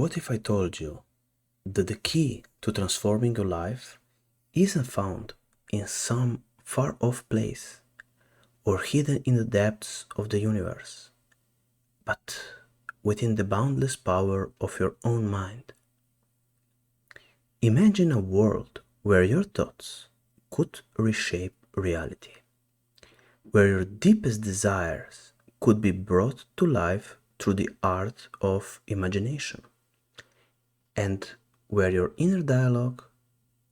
What if I told you that the key to transforming your life isn't found in some far off place or hidden in the depths of the universe, but within the boundless power of your own mind? Imagine a world where your thoughts could reshape reality, where your deepest desires could be brought to life through the art of imagination, and where your inner dialogue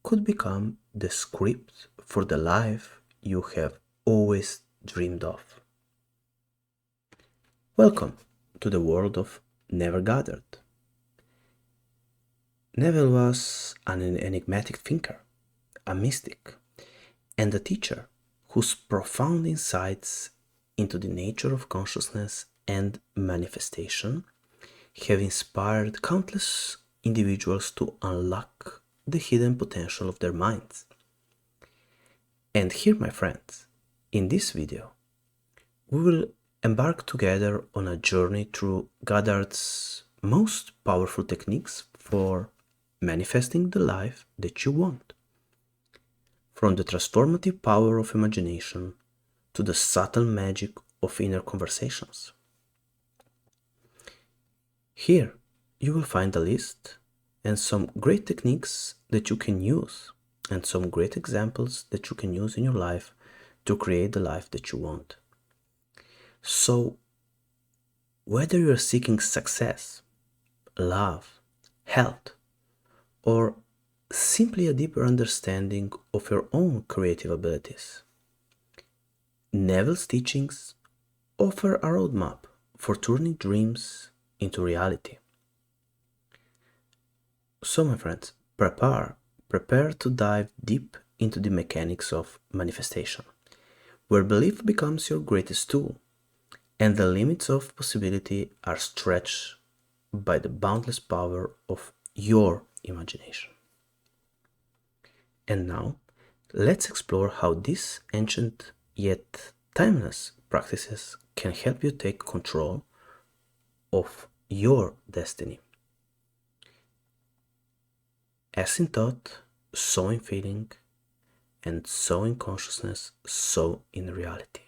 could become the script for the life you have always dreamed of. Welcome to the world of Neville Goddard. Neville was an enigmatic thinker, a mystic, and a teacher whose profound insights into the nature of consciousness and manifestation have inspired countless individuals to unlock the hidden potential of their minds. And here, my friends, in this video, we will embark together on a journey through Goddard's most powerful techniques for manifesting the life that you want. From the transformative power of imagination to the subtle magic of inner conversations. Here, you will find a list and some great techniques that you can use and some great examples that you can use in your life to create the life that you want. So, whether you're seeking success, love, health, or simply a deeper understanding of your own creative abilities, Neville's teachings offer a roadmap for turning dreams into reality. So, my friends, prepare to dive deep into the mechanics of manifestation, where belief becomes your greatest tool and the limits of possibility are stretched by the boundless power of your imagination. And now, let's explore how these ancient yet timeless practices can help you take control of your destiny. As in thought, so in feeling, and so in consciousness, so in reality.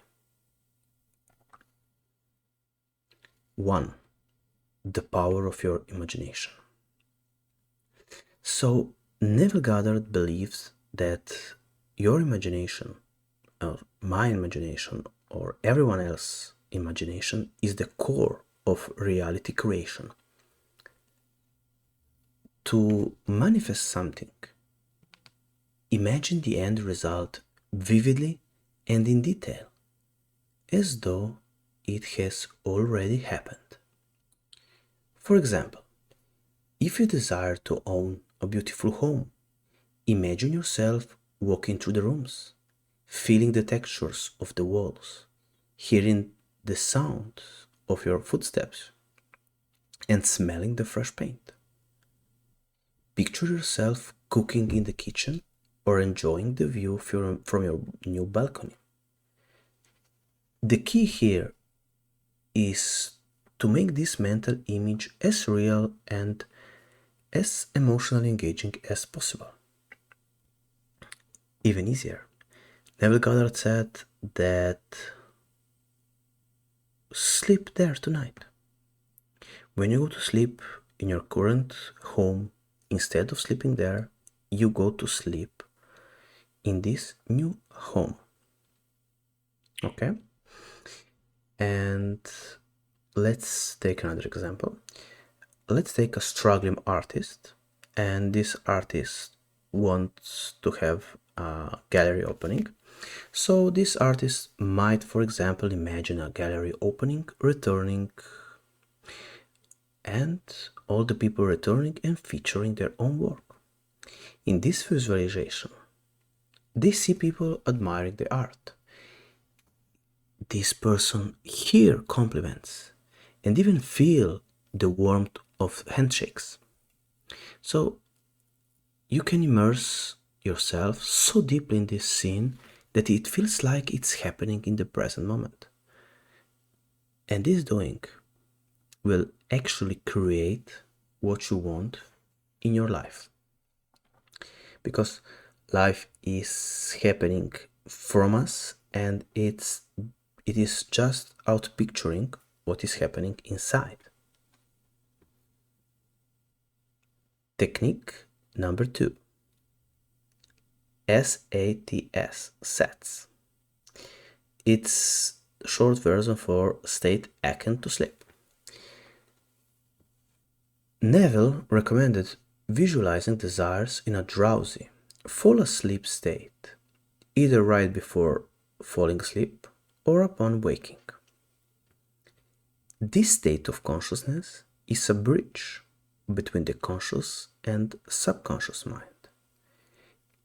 1. The power of your imagination. So, Neville Goddard believes that your imagination, or my imagination, or everyone else's imagination is the core of reality creation. To manifest something, imagine the end result vividly and in detail, as though it has already happened. For example, if you desire to own a beautiful home, imagine yourself walking through the rooms, feeling the textures of the walls, hearing the sounds of your footsteps, and smelling the fresh paint. Picture yourself cooking in the kitchen or enjoying the view from your new balcony. The key here is to make this mental image as real and as emotionally engaging as possible. Even easier, Neville Goddard said that sleep there tonight. When you go to sleep in your current home, instead of sleeping there, you go to sleep in this new home. Okay? And let's take another example. Let's take a struggling artist, and this artist wants to have a gallery opening. So this artist might, for example, imagine a gallery opening, returning, and all the people returning and featuring their own work. In this visualization, they see people admiring the art. This person hear compliments and even feel the warmth of handshakes. So you can immerse yourself so deeply in this scene that it feels like it's happening in the present moment. And this doing will actually create what you want in your life. Because life is happening from us, and it is just out picturing what is happening inside. Technique number 2. SATS, SATS. It's short version for state akin to sleep. Neville recommended visualizing desires in a drowsy, fall asleep state, either right before falling asleep or upon waking. This state of consciousness is a bridge between the conscious and subconscious mind,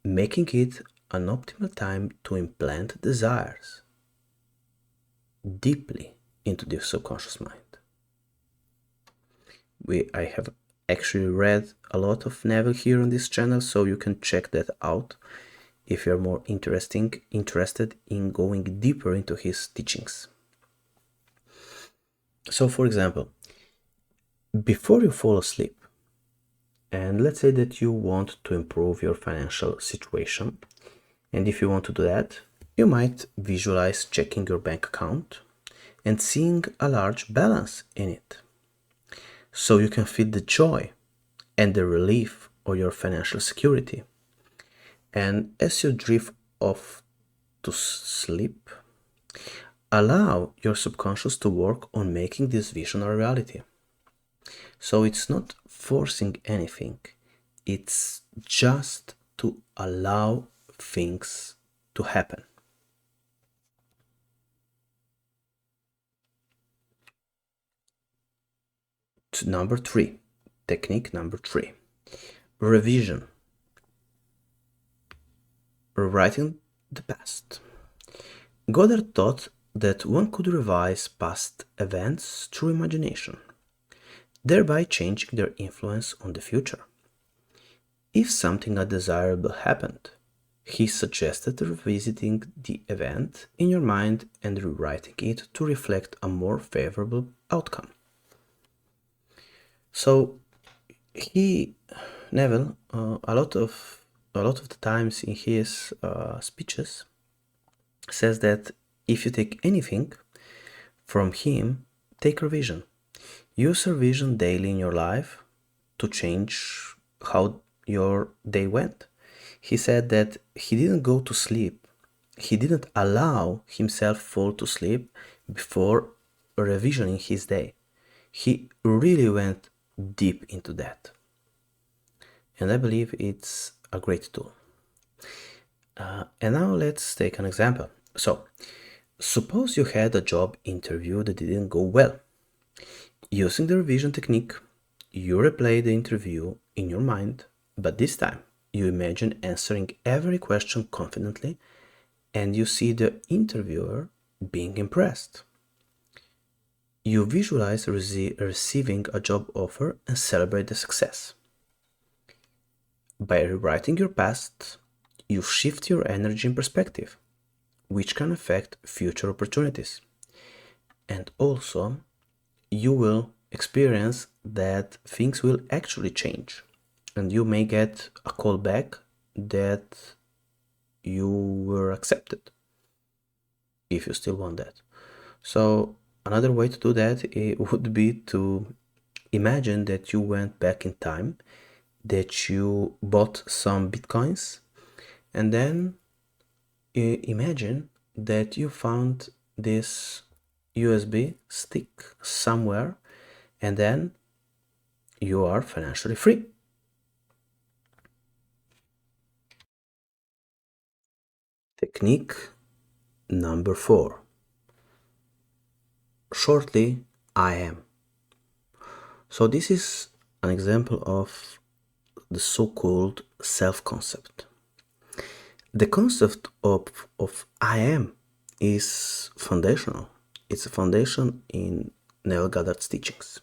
making it an optimal time to implant desires deeply into the subconscious mind. I have actually read a lot of Neville here on this channel, so you can check that out if you're more interested in going deeper into his teachings. So, for example, before you fall asleep, and let's say that you want to improve your financial situation, and if you want to do that, you might visualize checking your bank account and seeing a large balance in it, so you can feel the joy and the relief of your financial security. And as you drift off to sleep, allow your subconscious to work on making this vision a reality. So it's not forcing anything, it's just to allow things to happen. Number 3, technique number 3, revision, rewriting the past. Goddard thought that one could revise past events through imagination, thereby changing their influence on the future. If something undesirable happened, he suggested revisiting the event in your mind and rewriting it to reflect a more favorable outcome. So Neville, a lot of the times in his speeches, says that if you take anything from him, take revision. Use revision daily in your life to change how your day went. He said that he didn't go to sleep. He didn't allow himself fall to sleep before revisioning his day. He really went deep into that. And I believe it's a great tool. And now let's take an example. So, suppose you had a job interview that didn't go well. Using the revision technique, you replay the interview in your mind, but this time you imagine answering every question confidently and you see the interviewer being impressed. You visualize receiving a job offer and celebrate the success. By rewriting your past, you shift your energy and perspective, which can affect future opportunities. And also, you will experience that things will actually change, and you may get a call back that you were accepted, if you still want that. So another way to do that would be to imagine that you went back in time, that you bought some bitcoins, and then imagine that you found this USB stick somewhere, and then you are financially free. Technique number 4. Shortly, I am. So this is an example of the so-called self-concept. The concept of I am is foundational. It's a foundation in Neville Goddard's teachings.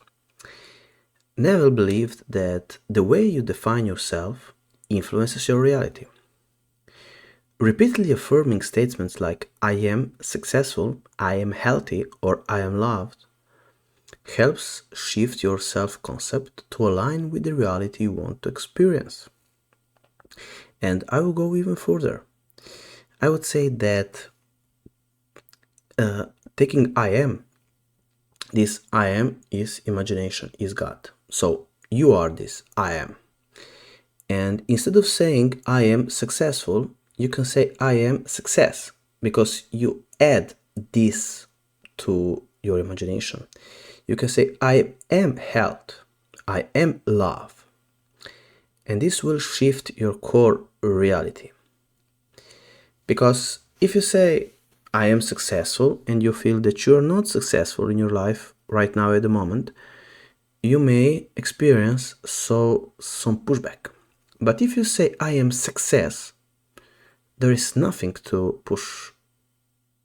Neville believed that the way you define yourself influences your reality. Repeatedly affirming statements like I am successful, I am healthy, or I am loved helps shift your self-concept to align with the reality you want to experience. And I will go even further. I would say that taking I am, this I am is imagination, is God. So you are this I am. And instead of saying I am successful, you can say I am success, because you add this to your imagination. You can say I am health, I am love. And this will shift your core reality. Because if you say I am successful and you feel that you are not successful in your life right now at the moment, you may experience some pushback. But if you say I am success, there is nothing to push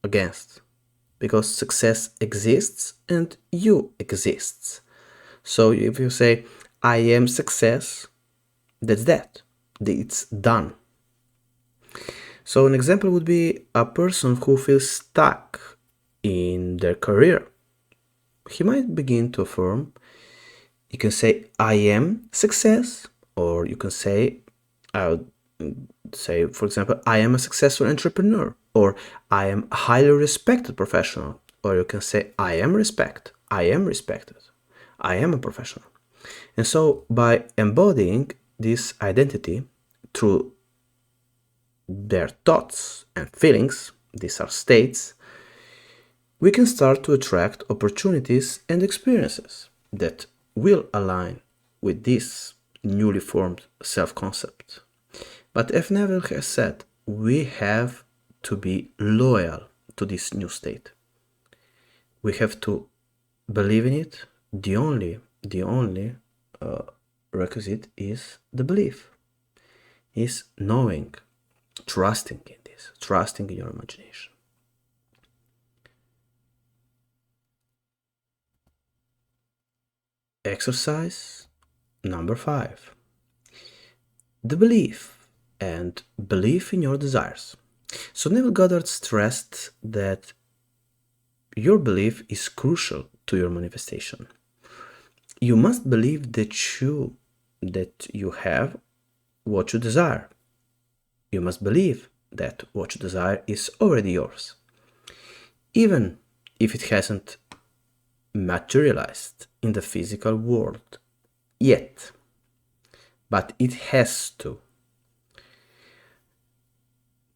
against, because success exists and you exist. So if you say I am success, that's that. It's done. So an example would be a person who feels stuck in their career. He might begin to affirm, you can say I am success, or you can say, for example, I am a successful entrepreneur, or I am a highly respected professional, or you can say I am respected, I am respected, I am a professional. And so by embodying this identity through their thoughts and feelings, these are states, we can start to attract opportunities and experiences that will align with this newly formed self-concept. But as Neville has said, we have to be loyal to this new state. We have to believe in it. The only requisite is the belief, is knowing, trusting in this, trusting in your imagination. Exercise number 5. The belief and belief in your desires. So Neville Goddard stressed that your belief is crucial to your manifestation. You must believe that you have what you desire. You must believe that what you desire is already yours, even if it hasn't materialized in the physical world yet. But it has to.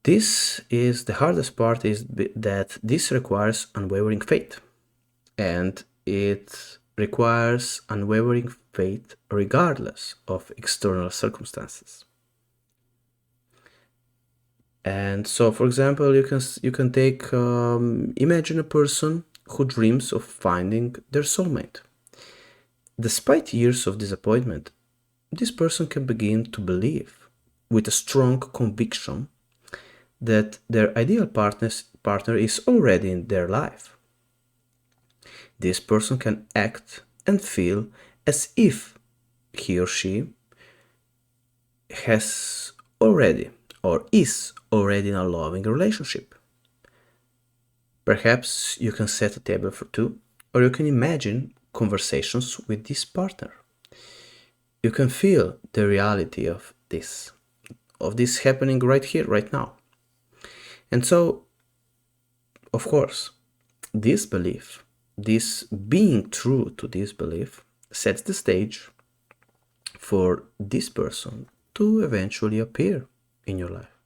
This is the hardest part, is that this requires unwavering faith, and it requires unwavering faith regardless of external circumstances. And so, for example, you can take imagine a person who dreams of finding their soulmate. Despite years of disappointment, this person can begin to believe with a strong conviction that their ideal partner is already in their life. This person can act and feel as if he or she has already or is already in a loving relationship. Perhaps you can set a table for two, or you can imagine conversations with this partner. You can feel the reality of this happening right here, right now. And so, of course, this belief, this being true to this belief, sets the stage for this person to eventually appear in your life.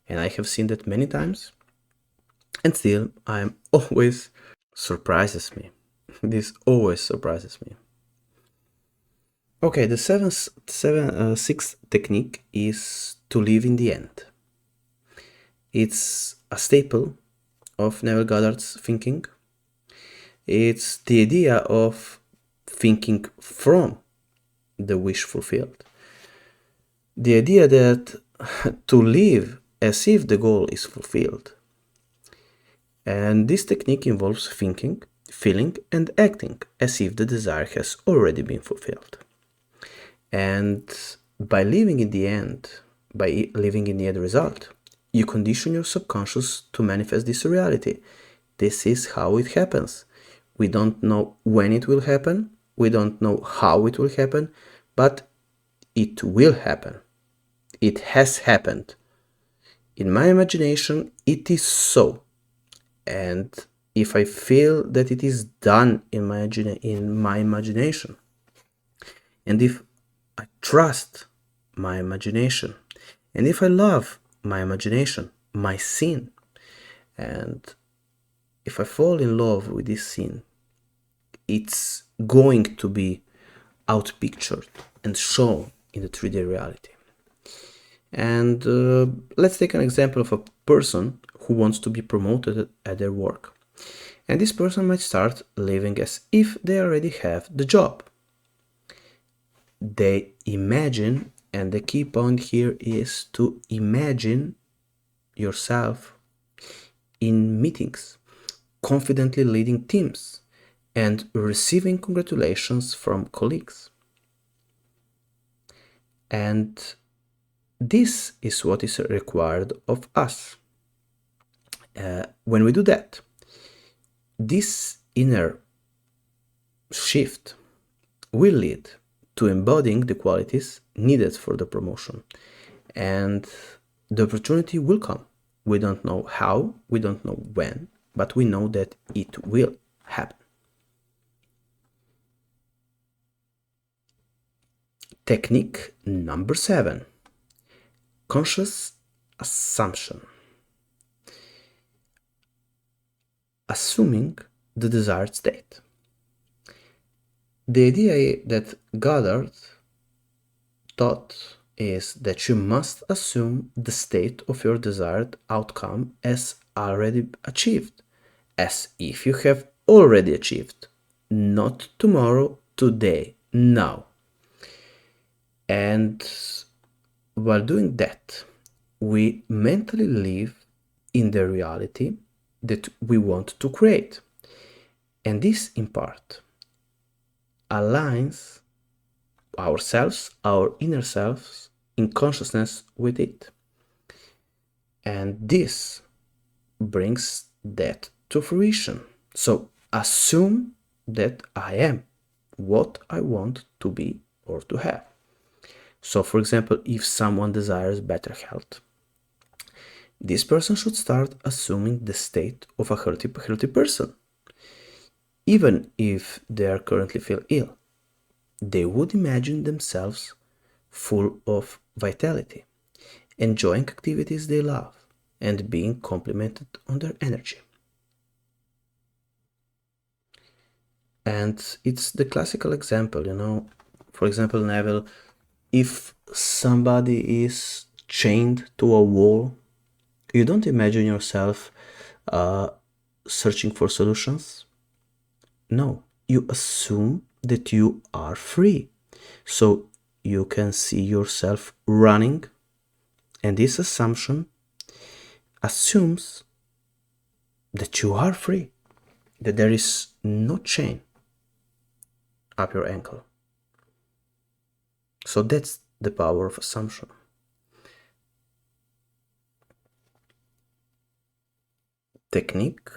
And I have seen that many times, and still I'm always surprises me. This always surprises me. Okay, the sixth technique is to live in the end. It's a staple of Neville Goddard's thinking. It's the idea of thinking from the wish fulfilled. The idea that to live as if the goal is fulfilled. And this technique involves thinking, feeling, and acting as if the desire has already been fulfilled. And by living in the end result, you condition your subconscious to manifest this reality. This is how it happens. We don't know when it will happen. We don't know how it will happen, but it will happen. It has happened. In my imagination, it is so. And if I feel that it is done in my imagination, and if I trust my imagination, and if I love my imagination, my scene, and if I fall in love with this scene, it's going to be outpictured and shown in the 3D reality. And let's take an example of a person who wants to be promoted at their work. And this person might start living as if they already have the job. They imagine, and the key point here is to imagine yourself in meetings, confidently leading teams, and receiving congratulations from colleagues. And this is what is required of us. When we do that, this inner shift will lead to embodying the qualities needed for the promotion. And the opportunity will come. We don't know how, we don't know when, but we know that it will happen. Technique number 7. Conscious assumption. Assuming the desired state. The idea that Goddard taught is that you must assume the state of your desired outcome as already achieved, as if you have already achieved, not tomorrow, today, now. And while doing that, we mentally live in the reality that we want to create. And this, in part, aligns ourselves, our inner selves, in consciousness with it. And this brings that to fruition. So assume that I am what I want to be or to have. So, for example, if someone desires better health, this person should start assuming the state of a healthy person. Even if they are currently feel ill, they would imagine themselves full of vitality, enjoying activities they love, and being complimented on their energy. And it's the classical example, for example, Neville, if somebody is chained to a wall, you don't imagine yourself searching for solutions. No, you assume that you are free. So you can see yourself running, and this assumption assumes that you are free, that there is no chain up your ankle. So that's the power of assumption. Technique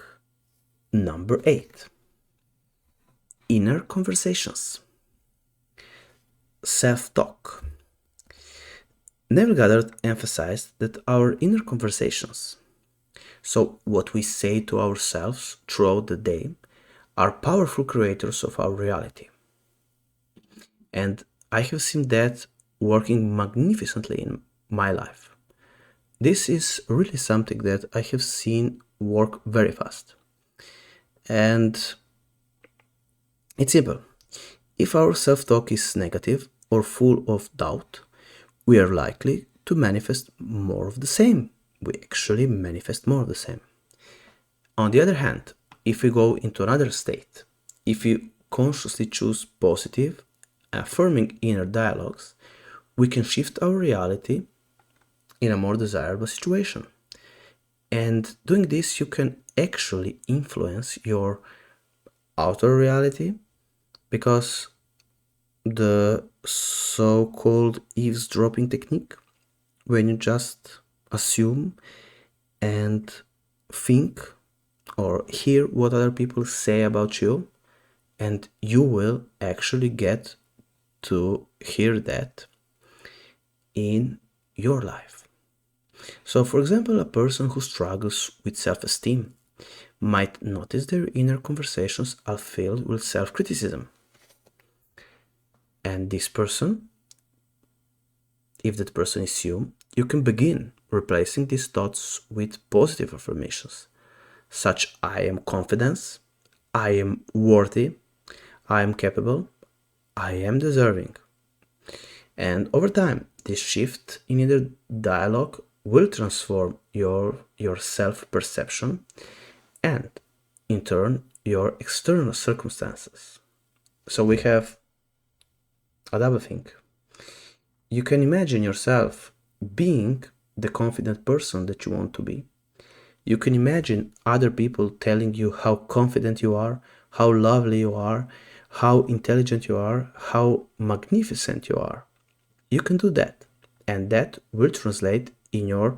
number 8. Inner conversations. Self-talk. Neville Goddard emphasized that our inner conversations, so what we say to ourselves throughout the day, are powerful creators of our reality. And I have seen that working magnificently in my life. This is really something that I have seen work very fast. And it's simple. If our self-talk is negative or full of doubt, we are likely to manifest more of the same. We actually manifest more of the same. On the other hand, if we go into another state, if we consciously choose positive, affirming inner dialogues, we can shift our reality in a more desirable situation. And doing this, you can actually influence your outer reality, because the so-called eavesdropping technique, when you just assume and think or hear what other people say about you, and you will actually get to hear that in your life. So, for example, a person who struggles with self-esteem might notice their inner conversations are filled with self-criticism. And this person, if that person is you can begin replacing these thoughts with positive affirmations, such I am confident, I am worthy, I am capable, I am deserving. And over time, this shift in inner dialogue will transform your self-perception and, in turn, your external circumstances. So we have a double thing. You can imagine yourself being the confident person that you want to be. You can imagine other people telling you how confident you are, how lovely you are, how intelligent you are, how magnificent you are. You can do that, and that will translate in your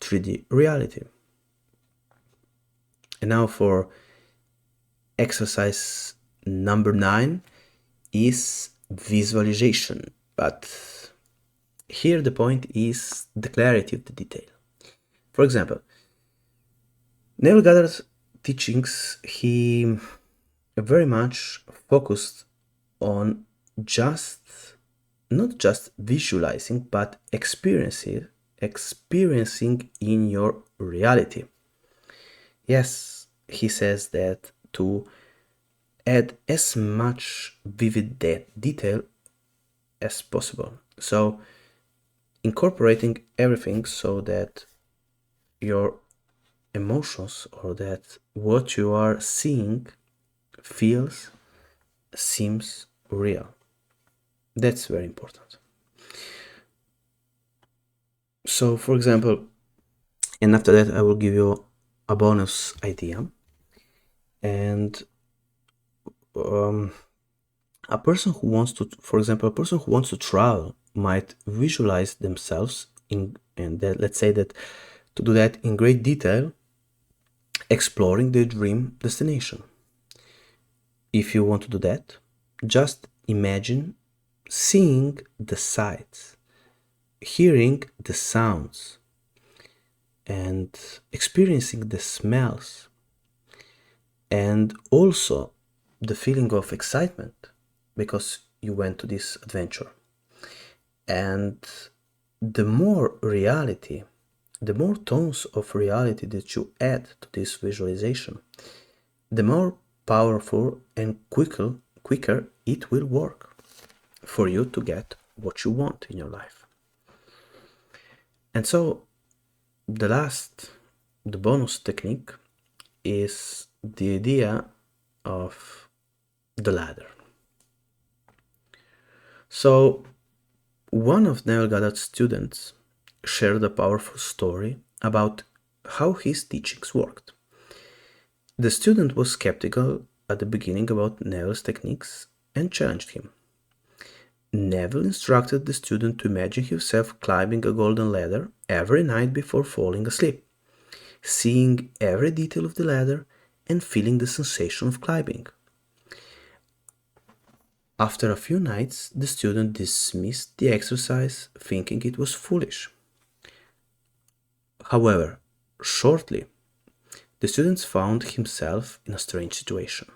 3D reality. And now for exercise number 9 is visualization. But here the point is the clarity of the detail. For example, Neville Goddard's teachings, he very much focused on not just visualizing, but experiencing in your reality. Yes, he says that to add as much vivid detail as possible. So incorporating everything so that your emotions or that what you are seeing feels, seems real. That's very important. So for example, and after that I will give you a bonus idea. And a person who wants to travel might visualize themselves and that, let's say that to do that in great detail, exploring their dream destination. If you want to do that, just imagine seeing the sights, hearing the sounds, and experiencing the smells, and also the feeling of excitement because you went to this adventure. And the more tones of reality that you add to this visualization, the more powerful and quicker it will work for you to get what you want in your life. And so the bonus technique is the idea of the ladder. So one of Neville Goddard's students shared a powerful story about how his teachings worked. The student was skeptical at the beginning about Neville's techniques and challenged him. Neville instructed the student to imagine himself climbing a golden ladder every night before falling asleep, seeing every detail of the ladder and feeling the sensation of climbing. After a few nights, the student dismissed the exercise, thinking it was foolish. However, shortly, the student found himself in a strange situation.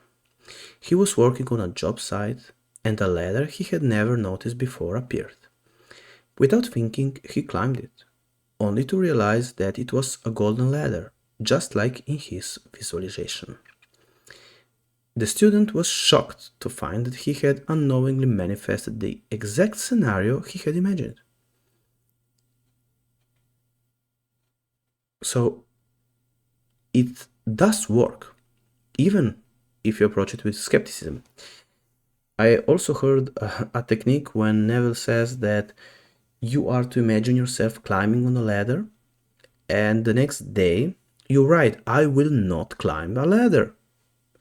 He was working on a job site, and a ladder he had never noticed before appeared. Without thinking, he climbed it, only to realize that it was a golden ladder, just like in his visualization. The student was shocked to find that he had unknowingly manifested the exact scenario he had imagined. So it does work, even if you approach it with skepticism. I also heard a technique when Neville says that you are to imagine yourself climbing on a ladder, and the next day you write, I will not climb a ladder.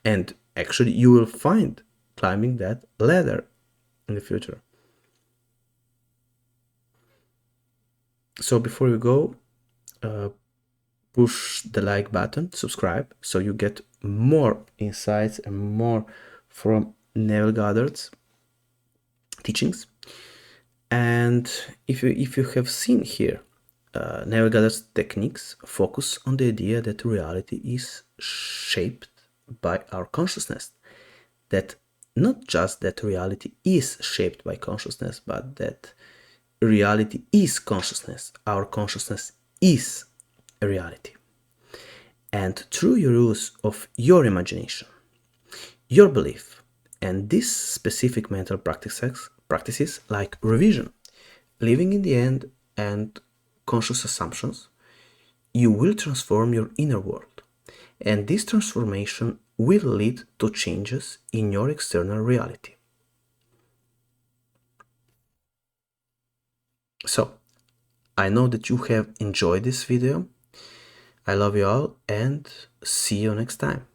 And actually you will find climbing that ladder in the future. So before you go, push the like button, subscribe, so you get more insights and more from Neville Goddard's teachings. And if you have seen here, Neville Goddard's techniques focus on the idea that reality is shaped by our consciousness. That not just that reality is shaped by consciousness, but that reality is consciousness. Our consciousness is a reality. And through your use of your imagination, your belief, and these specific mental practices like revision, living in the end, and conscious assumptions, you will transform your inner world. And this transformation will lead to changes in your external reality. So, I know that you have enjoyed this video. I love you all and see you next time.